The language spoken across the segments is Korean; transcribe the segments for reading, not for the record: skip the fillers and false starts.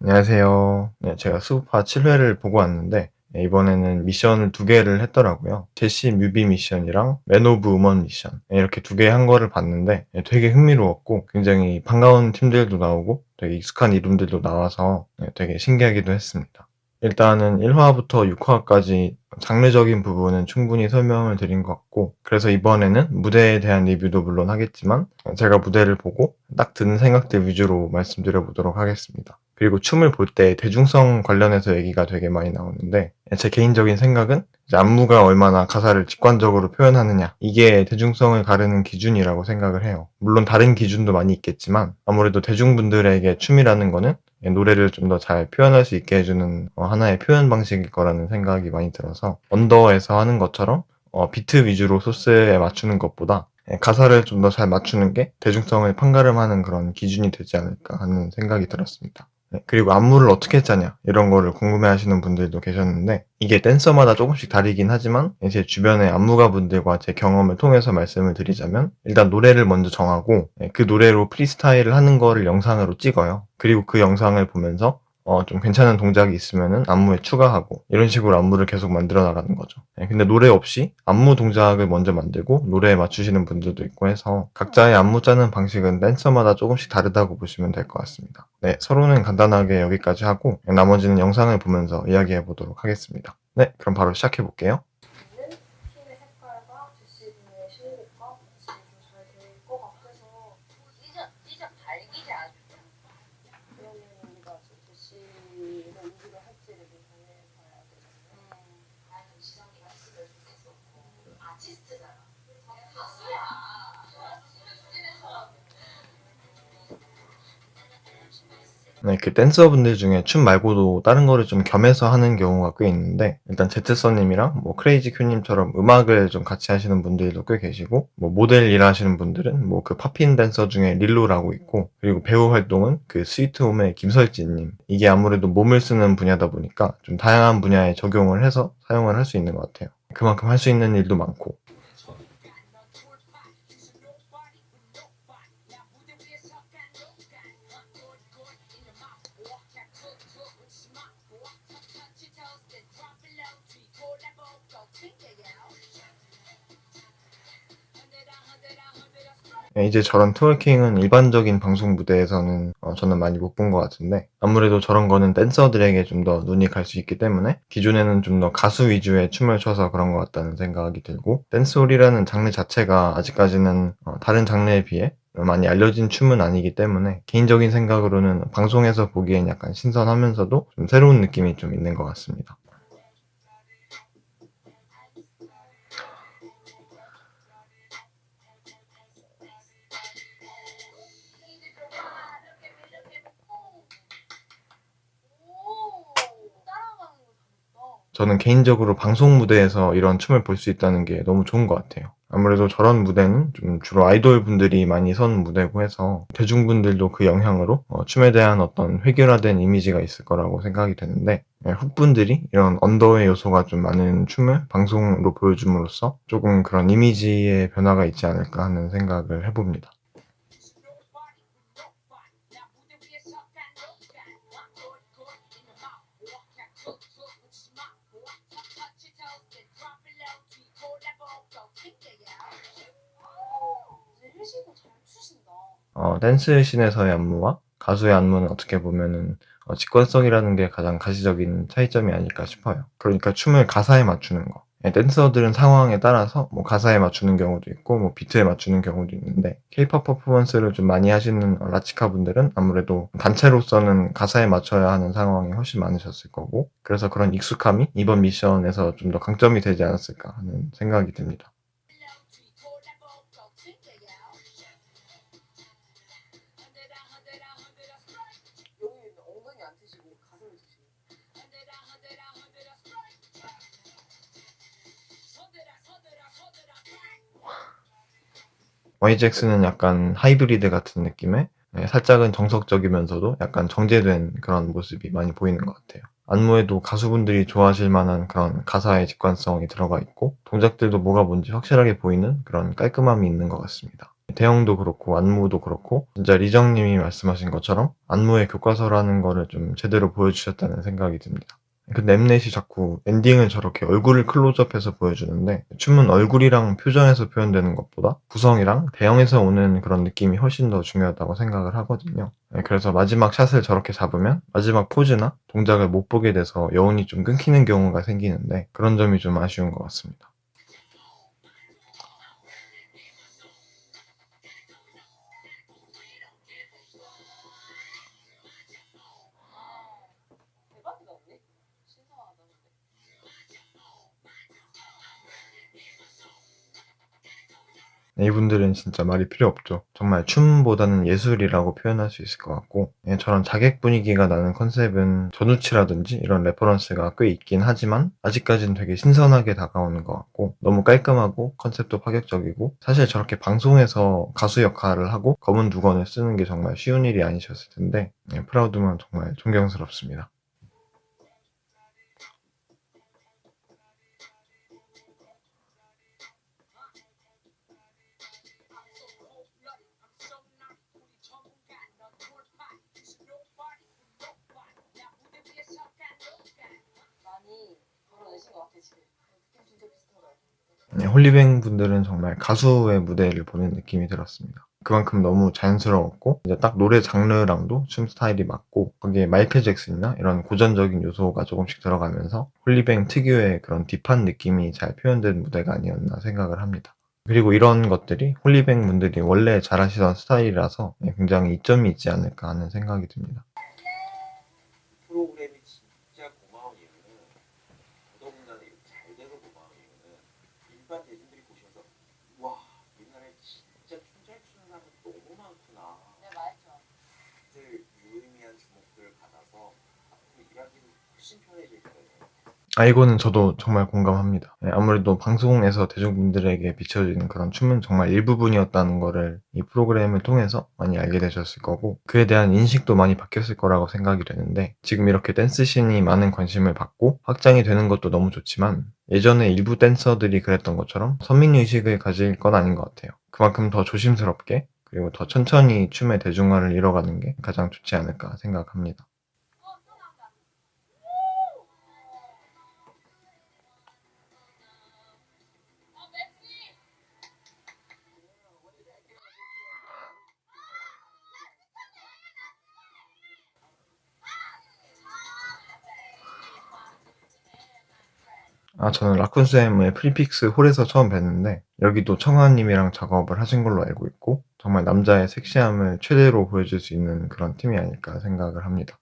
안녕하세요. 네, 제가 수우파 7회를 보고 왔는데, 이번에는 미션을 2개를 했더라고요. 제시 뮤비 미션이랑 맨 오브 우먼 미션. 이렇게 2개 한 거를 봤는데, 되게 흥미로웠고, 굉장히 반가운 팀들도 나오고, 되게 익숙한 이름들도 나와서 되게 신기하기도 했습니다. 일단은 1화부터 6화까지 장르적인 부분은 충분히 설명을 드린 것 같고, 그래서 이번에는 무대에 대한 리뷰도 물론 하겠지만, 제가 무대를 보고 딱 드는 생각들 위주로 말씀드려 보도록 하겠습니다. 그리고 춤을 볼 때 대중성 관련해서 얘기가 되게 많이 나오는데, 제 개인적인 생각은 이제 안무가 얼마나 가사를 직관적으로 표현하느냐, 이게 대중성을 가르는 기준이라고 생각을 해요. 물론 다른 기준도 많이 있겠지만 아무래도 대중분들에게 춤이라는 거는 노래를 좀 더 잘 표현할 수 있게 해주는 하나의 표현 방식일 거라는 생각이 많이 들어서, 언더에서 하는 것처럼 비트 위주로 소스에 맞추는 것보다 가사를 좀 더 잘 맞추는 게 대중성을 판가름하는 그런 기준이 되지 않을까 하는 생각이 들었습니다. 네, 그리고 안무를 어떻게 짜냐 이런 거를 궁금해하시는 분들도 계셨는데, 이게 댄서마다 조금씩 다르긴 하지만 제 주변의 안무가 분들과 제 경험을 통해서 말씀을 드리자면, 일단 노래를 먼저 정하고 그 노래로 프리스타일을 하는 거를 영상으로 찍어요. 그리고 그 영상을 보면서 좀 괜찮은 동작이 있으면은 안무에 추가하고, 이런 식으로 안무를 계속 만들어 나가는 거죠. 근데 노래 없이 안무 동작을 먼저 만들고 노래에 맞추시는 분들도 있고 해서, 각자의 안무 짜는 방식은 댄서마다 조금씩 다르다고 보시면 될 것 같습니다. 네, 서로는 간단하게 여기까지 하고 나머지는 영상을 보면서 이야기해 보도록 하겠습니다. 네, 그럼 바로 시작해 볼게요. 는 팀의 색깔과 제시분의 실력과 같이 좀잘 될 것 같아서 찢어 발기지 않 그러면 우리가 제시를 우기로 할지를 고민해봐야 되잖아요. 지성이가 했으면 좋겠어. 아티스트잖아. 가수야. 네, 그 댄서분들 중에 춤 말고도 다른 거를 좀 겸해서 하는 경우가 꽤 있는데, 일단 제트서님이랑 뭐 크레이지 큐님처럼 음악을 좀 같이 하시는 분들도 꽤 계시고, 뭐 모델 일하시는 분들은 뭐 그 팝핀 댄서 중에 릴로라고 있고, 그리고 배우 활동은 그 스위트홈의 김설진님. 이게 아무래도 몸을 쓰는 분야다 보니까 좀 다양한 분야에 적용을 해서 사용을 할 수 있는 것 같아요. 그만큼 할 수 있는 일도 많고. 이제 저런 트월킹은 일반적인 방송 무대에서는 저는 많이 못 본 것 같은데, 아무래도 저런 거는 댄서들에게 좀 더 눈이 갈 수 있기 때문에 기존에는 좀 더 가수 위주의 춤을 춰서 그런 것 같다는 생각이 들고, 댄스홀이라는 장르 자체가 아직까지는 다른 장르에 비해 많이 알려진 춤은 아니기 때문에, 개인적인 생각으로는 방송에서 보기엔 약간 신선하면서도 좀 새로운 느낌이 좀 있는 것 같습니다. 따라가는 거 잘했다. 저는 개인적으로 방송 무대에서 이런 춤을 볼 수 있다는 게 너무 좋은 것 같아요. 아무래도 저런 무대는 좀 주로 아이돌 분들이 많이 선 무대고 해서, 대중분들도 그 영향으로 춤에 대한 어떤 획일화된 이미지가 있을 거라고 생각이 되는데, 훅분들이 이런 언더의 요소가 좀 많은 춤을 방송으로 보여줌으로써 조금 그런 이미지의 변화가 있지 않을까 하는 생각을 해봅니다. 혜시도 잘 추신다. 댄스 씬에서의 안무와 가수의 안무는 어떻게 보면은 직관성이라는 게 가장 가시적인 차이점이 아닐까 싶어요. 그러니까 춤을 가사에 맞추는 거. 댄서들은 상황에 따라서 뭐 가사에 맞추는 경우도 있고 뭐 비트에 맞추는 경우도 있는데, 케이팝 퍼포먼스를 좀 많이 하시는 라치카 분들은 아무래도 단체로서는 가사에 맞춰야 하는 상황이 훨씬 많으셨을 거고, 그래서 그런 익숙함이 이번 미션에서 좀 더 강점이 되지 않았을까 하는 생각이 듭니다. 여기 엉덩이 안 트시고 가슴을 트시고. YGX는 약간 하이브리드 같은 느낌의, 살짝은 정석적이면서도 약간 정제된 그런 모습이 많이 보이는 것 같아요. 안무에도 가수분들이 좋아하실 만한 그런 가사의 직관성이 들어가 있고, 동작들도 뭐가 뭔지 확실하게 보이는 그런 깔끔함이 있는 것 같습니다. 대형도 그렇고 안무도 그렇고 진짜 리정님이 말씀하신 것처럼 안무의 교과서라는 거를 좀 제대로 보여주셨다는 생각이 듭니다. 근데 엠넷이 자꾸 엔딩을 저렇게 얼굴을 클로즈업해서 보여주는데 춤은 얼굴이랑 표정에서 표현되는 것보다 구성이랑 대형에서 오는 그런 느낌이 훨씬 더 중요하다고 생각을 하거든요. 그래서 마지막 샷을 저렇게 잡으면 마지막 포즈나 동작을 못 보게 돼서 여운이 좀 끊기는 경우가 생기는데 그런 점이 좀 아쉬운 것 같습니다. 대박이다 언니. 신선하다 근데. 이분들은 진짜 말이 필요 없죠. 정말 춤보다는 예술이라고 표현할 수 있을 것 같고 저런 자객 분위기가 나는 컨셉은 전우치라든지 이런 레퍼런스가 꽤 있긴 하지만 아직까지는 되게 신선하게 다가오는 것 같고 너무 깔끔하고 컨셉도 파격적이고 사실 저렇게 방송에서 가수 역할을 하고 검은 두건을 쓰는 게 정말 쉬운 일이 아니셨을 텐데 프라우드만 정말 존경스럽습니다. 많이 벌어내신 것 같아 지금. 느낌 진짜 비슷하다. 홀리뱅 분들은 정말 가수의 무대를 보는 느낌이 들었습니다. 그만큼 너무 자연스러웠고 이제 딱 노래 장르랑도 춤 스타일이 맞고 거기에 마이클 잭슨이나 이런 고전적인 요소가 조금씩 들어가면서 홀리뱅 특유의 그런 딥한 느낌이 잘 표현된 무대가 아니었나 생각을 합니다. 그리고 이런 것들이 홀리뱅 분들이 원래 잘하시던 스타일이라서 굉장히 이점이 있지 않을까 하는 생각이 듭니다. 프로그램이 진짜 고마운 이유는 더더군다나 이렇게 잘 돼서 고마운 이유는 일반 대중들이 보시면서 와 옛날에 진짜 춤 잘 추는 사람이 너무 많구나. 네 맞죠. 들 유의미한 주목을 받아서 앞으로 일하기는 훨씬 편해질 거예요. 이거는 저도 정말 공감합니다. 아무래도 방송에서 대중분들에게 비춰지는 그런 춤은 정말 일부분이었다는 거를 이 프로그램을 통해서 많이 알게 되셨을 거고 그에 대한 인식도 많이 바뀌었을 거라고 생각이 되는데 지금 이렇게 댄스씬이 많은 관심을 받고 확장이 되는 것도 너무 좋지만 예전에 일부 댄서들이 그랬던 것처럼 선민의식을 가질 건 아닌 것 같아요. 그만큼 더 조심스럽게 그리고 더 천천히 춤의 대중화를 이뤄가는 게 가장 좋지 않을까 생각합니다. 저는 라쿤쌤의 프리픽스 홀에서 처음 뵀는데 여기도 청아님이랑 작업을 하신 걸로 알고 있고 정말 남자의 섹시함을 최대로 보여줄 수 있는 그런 팀이 아닐까 생각을 합니다.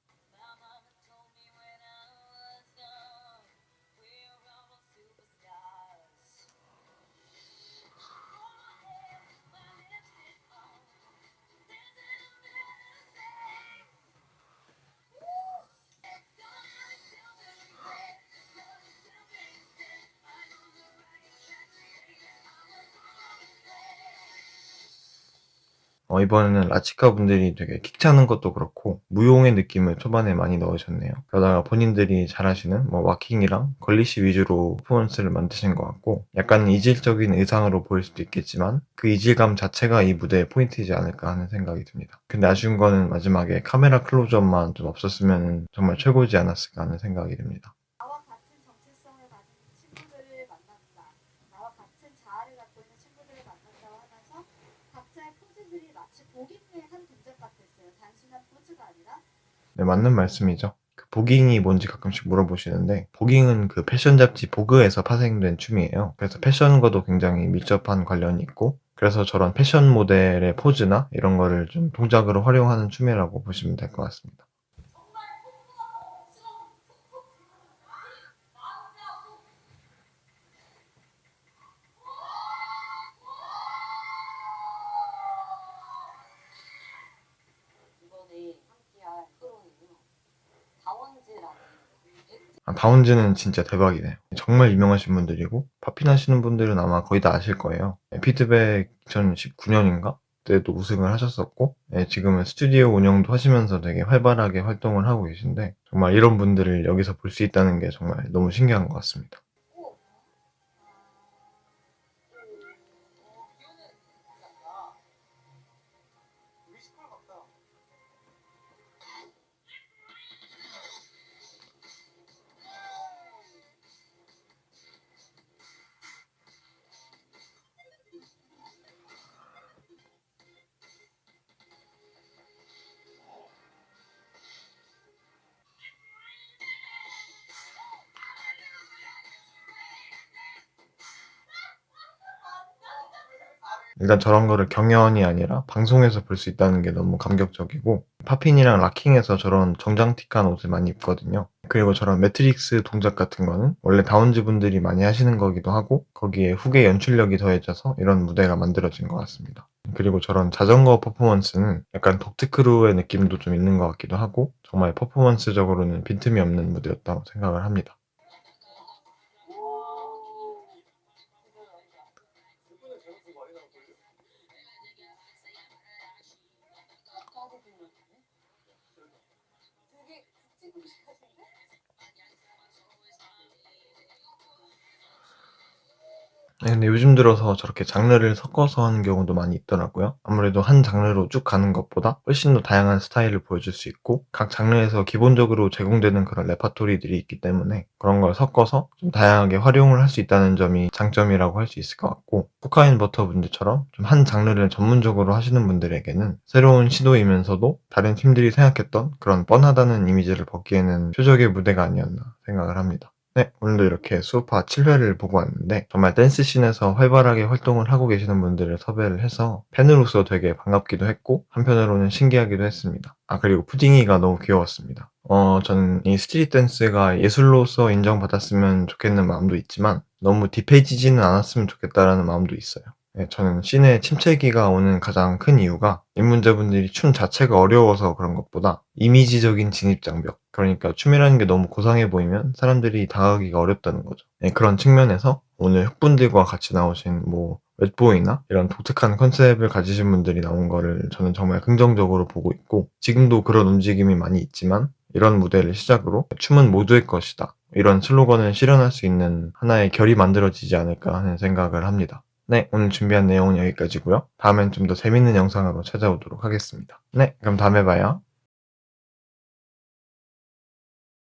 이번에는 라치카 분들이 되게 킥 차는 것도 그렇고 무용의 느낌을 초반에 많이 넣으셨네요. 그러다가 본인들이 잘하시는 와킹이랑 걸리시 위주로 퍼포먼스를 만드신 것 같고 약간 이질적인 의상으로 보일 수도 있겠지만 그 이질감 자체가 이 무대의 포인트이지 않을까 하는 생각이 듭니다. 근데 아쉬운 거는 마지막에 카메라 클로즈업만 좀 없었으면 정말 최고지 않았을까 하는 생각이 듭니다. 나와 같은 정체성을 가진 친구들을 만난다. 나와 같은 자아를 갖고 있는 친구들을 만난다고 하면서 각자의 포즈들이 마치 보기의 한 동작 같았어요. 단순한 포즈가 아니라. 네, 맞는 말씀이죠. 그 보깅이 뭔지 가끔씩 물어보시는데 보깅은 그 패션 잡지 보그에서 파생된 춤이에요. 그래서 패션과도 굉장히 밀접한 관련이 있고 그래서 저런 패션 모델의 포즈나 이런 거를 좀 동작으로 활용하는 춤이라고 보시면 될 것 같습니다. 이번에 함께할 프로는요. 다원즈라는 다운즈는 진짜 대박이네요. 정말 유명하신 분들이고 파핀 하시는 분들은 아마 거의 다 아실 거예요. 피드백 2019년인가? 때도 우승을 하셨었고 지금은 스튜디오 운영도 하시면서 되게 활발하게 활동을 하고 계신데 정말 이런 분들을 여기서 볼 수 있다는 게 정말 너무 신기한 것 같습니다. 기호는 약간 일단 저런 거를 경연이 아니라 방송에서 볼 수 있다는 게 너무 감격적이고, 팝핀이랑 락킹에서 저런 정장틱한 옷을 많이 입거든요. 그리고 저런 매트릭스 동작 같은 거는 원래 다운즈 분들이 많이 하시는 거기도 하고, 거기에 훅의 연출력이 더해져서 이런 무대가 만들어진 것 같습니다. 그리고 저런 자전거 퍼포먼스는 약간 독특크루의 느낌도 좀 있는 것 같기도 하고, 정말 퍼포먼스적으로는 빈틈이 없는 무대였다고 생각을 합니다. 되게 굵직굵직하신데? 네, 근데 요즘 들어서 저렇게 장르를 섞어서 하는 경우도 많이 있더라고요. 아무래도 한 장르로 쭉 가는 것보다 훨씬 더 다양한 스타일을 보여줄 수 있고, 각 장르에서 기본적으로 제공되는 그런 레파토리들이 있기 때문에 그런 걸 섞어서 좀 다양하게 활용을 할 수 있다는 점이 장점이라고 할 수 있을 것 같고, 코카인 버터 분들처럼 좀 한 장르를 전문적으로 하시는 분들에게는 새로운 시도이면서도 다른 팀들이 생각했던 그런 뻔하다는 이미지를 벗기에는 표적의 무대가 아니었나 생각을 합니다. 네, 오늘도 이렇게 수우파 7회를 보고 왔는데, 정말 댄스씬에서 활발하게 활동을 하고 계시는 분들을 섭외를 해서 팬으로서 되게 반갑기도 했고, 한편으로는 신기하기도 했습니다. 아, 그리고 푸딩이가 너무 귀여웠습니다. 저는 이 스트릿 댄스가 예술로서 인정받았으면 좋겠는 마음도 있지만, 너무 딥해지지는 않았으면 좋겠다라는 마음도 있어요. 네, 저는 씬에 침체기가 오는 가장 큰 이유가 입문자분들이 춤 자체가 어려워서 그런 것보다 이미지적인 진입장벽, 그러니까 춤이라는 게 너무 고상해 보이면 사람들이 다가가기가 어렵다는 거죠. 네, 그런 측면에서 오늘 흑분들과 같이 나오신 뭐 웻보이나 이런 독특한 컨셉을 가지신 분들이 나온 거를 저는 정말 긍정적으로 보고 있고, 지금도 그런 움직임이 많이 있지만 이런 무대를 시작으로 춤은 모두의 것이다, 이런 슬로건을 실현할 수 있는 하나의 결이 만들어지지 않을까 하는 생각을 합니다. 네, 오늘 준비한 내용은 여기까지고요. 다음엔 좀 더 재밌는 영상으로 찾아오도록 하겠습니다. 네, 그럼 다음에 봐요.